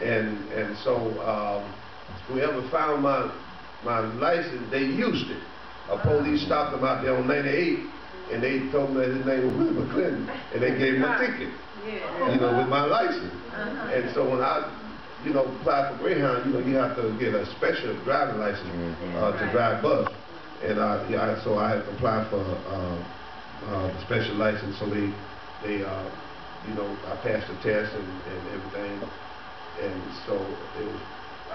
And so whoever found my license, they used it. A police stopped him out there on 98, and they told him that his name was Mcclinton, and they gave him a ticket, with my license. And so when I, applied for Greyhound, you have to get a special driving license to drive bus. And so I had to apply for a special license. So I passed the test and everything. And so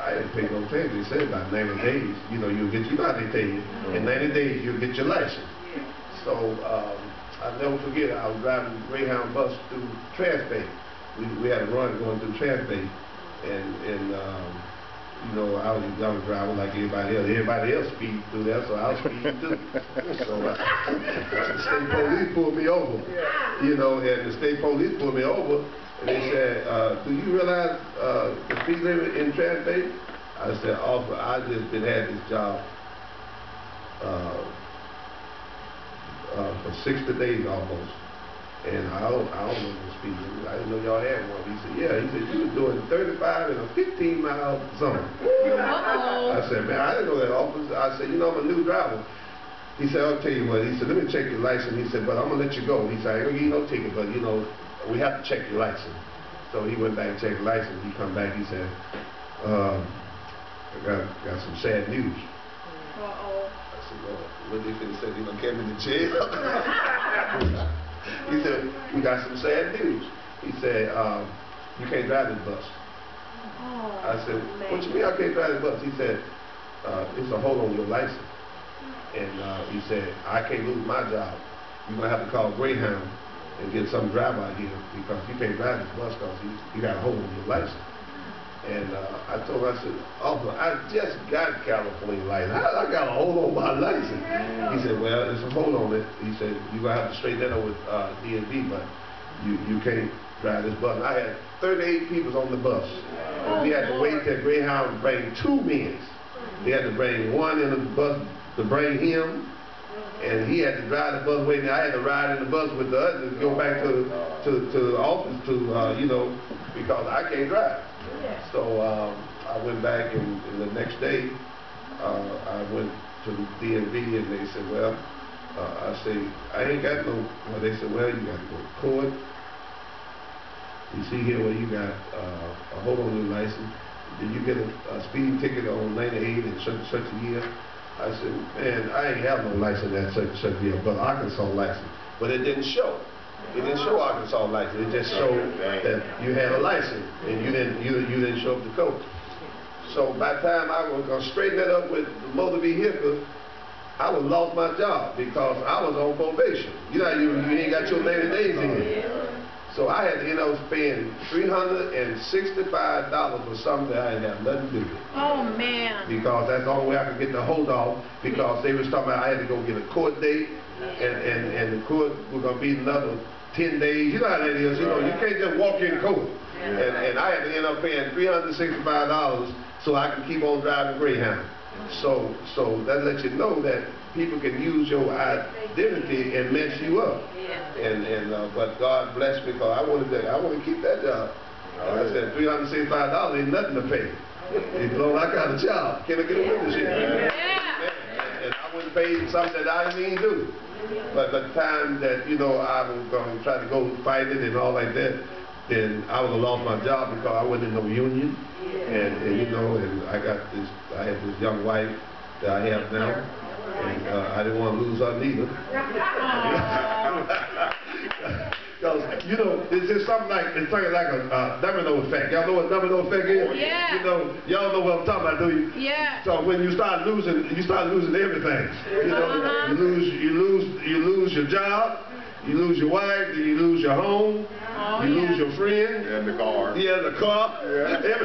I didn't pay no attention. They said about 90 days, you'll get, how they tell you, in 90 days you'll get your license. So I'll never forget, I was driving Greyhound bus through Transbay. We had a run going through Transbay, and I was a young driver like everybody else. Everybody else speed through there, so I was speeding too. So the state police pulled me over, and the state police pulled me over, and they said, do you realize the speed limit in Transbay? I said, officer, I just had this job for 60 days almost. And I don't know the speed limit. I didn't know y'all had one. He said, yeah. He said, you were doing 35 in a 15-mile zone. I said, man, I didn't know that, officer. I said, I'm a new driver. He said, I'll tell you what. He said, let me check your license. He said, but I'm going to let you go. He said, I ain't going to give you no ticket, but, we have to check your license. So he went back and checked the license. He come back, he said, I got some sad news. I said, well, what they finna say? They gonna get me to jail? He said, we got some sad news. He said, you can't drive this bus. I said, what you mean I can't drive this bus? He said, it's a hold on your license. And he said, I can't lose my job. You're going to have to call Greyhound and get some driver out here because you can't drive this bus because you got a hold on your license. And I told him, I said, officer, I just got California license. I got a hold on my license. He said, well, there's a hold on it. He said, you're going to have to straighten that up with DMV, but you can't drive this bus. And I had 38 people on the bus. And we had to wait till Greyhound bring 2 men. They had to bring one in the bus to bring him, and he had to drive the bus waiting. I had to ride in the bus with the others to go back to the office because I can't drive. So I went back, and the next day I went to the DMV, and they said, well, I said, I ain't got no. Well, they said, well, you got to go to court. You see here where you got a hold on your license. Did you get a speeding ticket on 98 in such a year? I said, man, I ain't have no license at such a year, but Arkansas license. But it didn't show. It didn't show Arkansas license. It just showed that you had a license, and you didn't show up to court. So by the time I was gonna straighten that up with the motor vehicle, I would lost my job because I was on probation. You ain't got your 90 days in here. So I had to end up paying $365 for something that I didn't have nothing to do with. Oh, man. Because that's the only way I could get the hold off, because they was talking about I had to go get a court date, and the court was going to be another 10 days. You know how that is. You can't just walk in court. And I had to end up paying $365 so I could keep on driving Greyhound. So that lets you know that people can use your identity and mess you up. But God bless me because I want to keep that job. I said $365 ain't nothing to pay. As long as I got a job, can I get a witness here? And I wouldn't pay something that I didn't even do. But the time that I was going to try to go fight it and all like that, then I would have lost my job because I wasn't in no union. And I had this young wife that I have now, and I didn't want to lose her neither. Because it's just something like a domino effect. Y'all know what domino effect is? Yeah. Y'all know what I'm talking about, do you? Yeah. So when you start losing everything. You lose your job. You lose your wife, you lose your home, you lose your friend. And the car. Yeah, the car. And your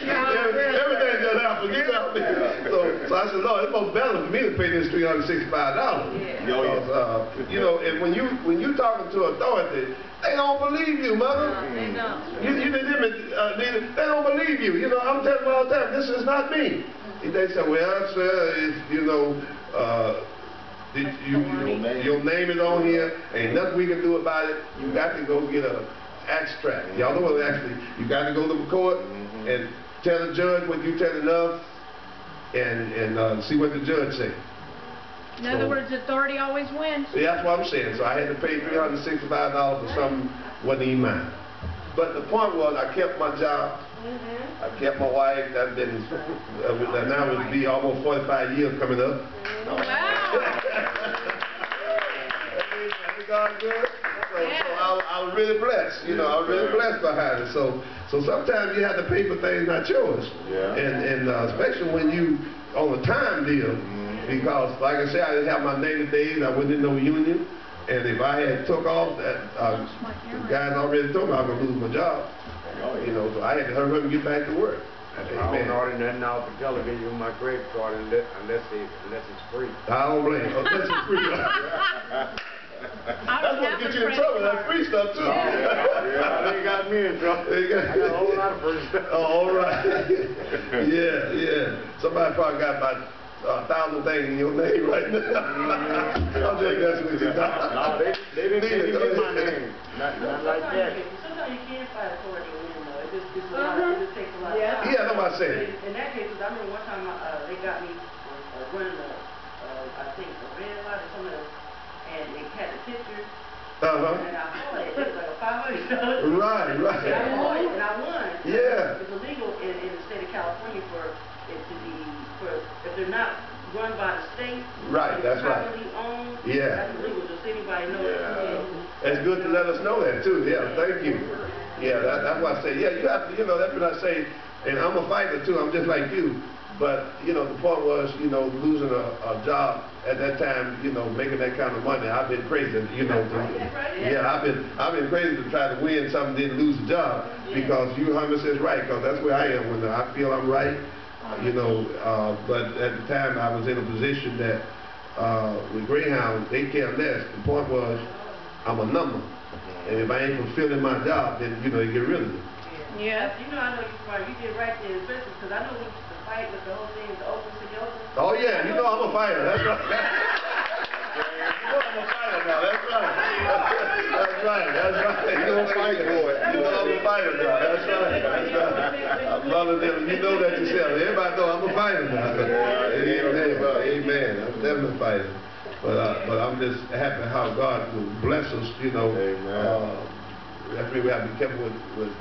job. Everything just happened. So I said, Lord, it's most better for me to pay this $365. And when you talking to authority, they don't believe you, mother. They don't. They don't believe you. I'm telling them all the time, this is not me. They say, well, sir, your name is on here. Ain't nothing we can do about it. You got to go get a abstract. Y'all know what actually, you got to go to the court and tell the judge what you tell enough and see what the judge say. In other words, authority always wins. Yeah, that's what I'm saying. So I had to pay $365 for something wasn't even mine. But the point was, I kept my job. I kept my wife. That's been now it would be almost 45 years coming up. Wow. God good. So I was really blessed. You know, I was really blessed behind it. So sometimes you have to pay for things not yours. Yeah. And especially when you on a time deal. Because, like I said, I didn't have my 90 days. I wasn't in no union. And if I had took off, the guys already told me I was going to lose my job. You know, so I had to hurry up and get back to work. I don't order nothing off the television with my credit card unless it's free. I don't blame you. Unless it's free. That's what gets you in trouble. That free stuff, too. Yeah, they got me in trouble. I got a whole lot of free stuff. Oh, all right. Yeah. Somebody probably got about 1,000 things in your name right now. I'm just messing with you. No, they didn't get my name. Not like that. Sometimes you can fight authority and win, though. It just takes a lot of time. Yeah, that's what I said. In that case, I remember one time they got me running I think a red light or something else, and they had the pictures. And I saw it. It was like a $500. Right. And I won. Yeah. It's illegal in the state of California for it to be, if they're not run by the state. Right, that's right. Properly owned. Yeah. That's illegal. Just anybody knows. Yeah. It's good to let us know that, too. Yeah, thank you. Yeah, that's why I say, yeah, you have to, you know, that's what I say. And I'm a fighter, too. I'm just like you. But, you know, the point was, you know, losing a job at that time, you know, making that kind of money. I've been crazy, you know. I've been crazy to try to win something, didn't lose a job. Because you 100% right, because that's where I am. When I feel I'm right, you know, but at the time I was in a position that with Greyhound, they care less. The point was, I'm a number. And if I ain't fulfilling my job, then, you know, they get rid of me. Yeah. You know, I know you're smart. You did right there, especially because I know we used to fight with the whole thing, the open city open. Oh, yeah, you know I'm a fighter. That's right. You know I'm a fighter now. That's right. That's right. You don't fight for it. You know I'm a fighter now. That's right. I'm loving them. You know that yourself. Everybody know I'm a fighter now. Amen. I'm definitely a fighter. But I'm just happy how God will bless us, you know. Amen. That's why we have to be careful with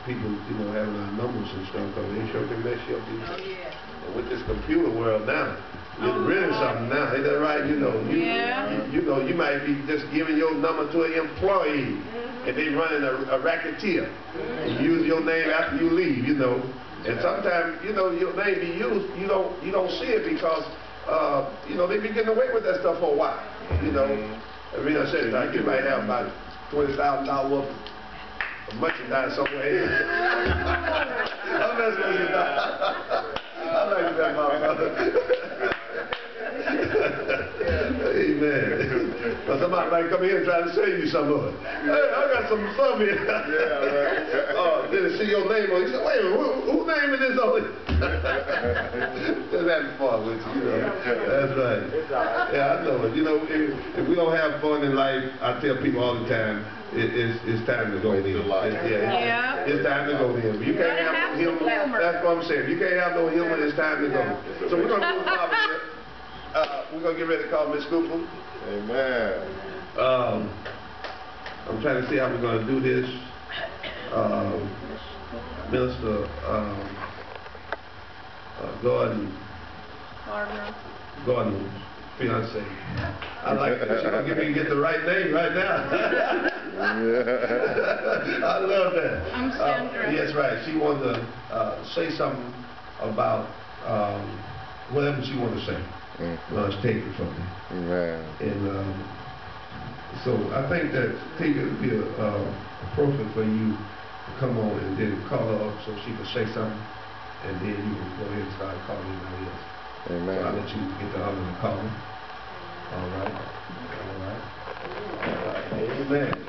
people, you know, having our numbers and stuff, because they sure can mess you up. And with this computer world now, it's really something now. Ain't that right? You know, you know, you might be just giving your number to an employee, and they running a racketeer, and use your name after you leave, you know. And sometimes, you know, your name be used, you don't see it because, you know, they be getting away with that stuff for a while, you know. I mean, I said, like, you might have about $20,000 worth of merchandise somewhere. I'm messing with you now. I like that, my brother. Amen. But somebody might come here and try to sell you some of it. Hey, I got some stuff here. Then they see your name on it. You say, wait a minute, whose name is this on it? Just having fun with you, you know. That's right. Yeah, I know it. You know, if we don't have fun in life, I tell people all the time, it's time to go in. It's time to go in. You can't have no humor. That's what I'm saying. You can't have no humor. It's time to go. So we're gonna move forward here. We're gonna get ready to call Miss Cooper. Amen. I'm trying to see how we're gonna do this. Minister Gordon's fiance. I like that. She's gonna give me get the right name right now. I love that. I'm Sandra. Yes, right. She wanted to say something about whatever she wanted to say. It's taken from me. And so I think that it would be appropriate for you to come on and then call her up so she can say something, and then you can go ahead and start calling anybody else. Amen. So I'll let you get the honor of calling. All right. Amen.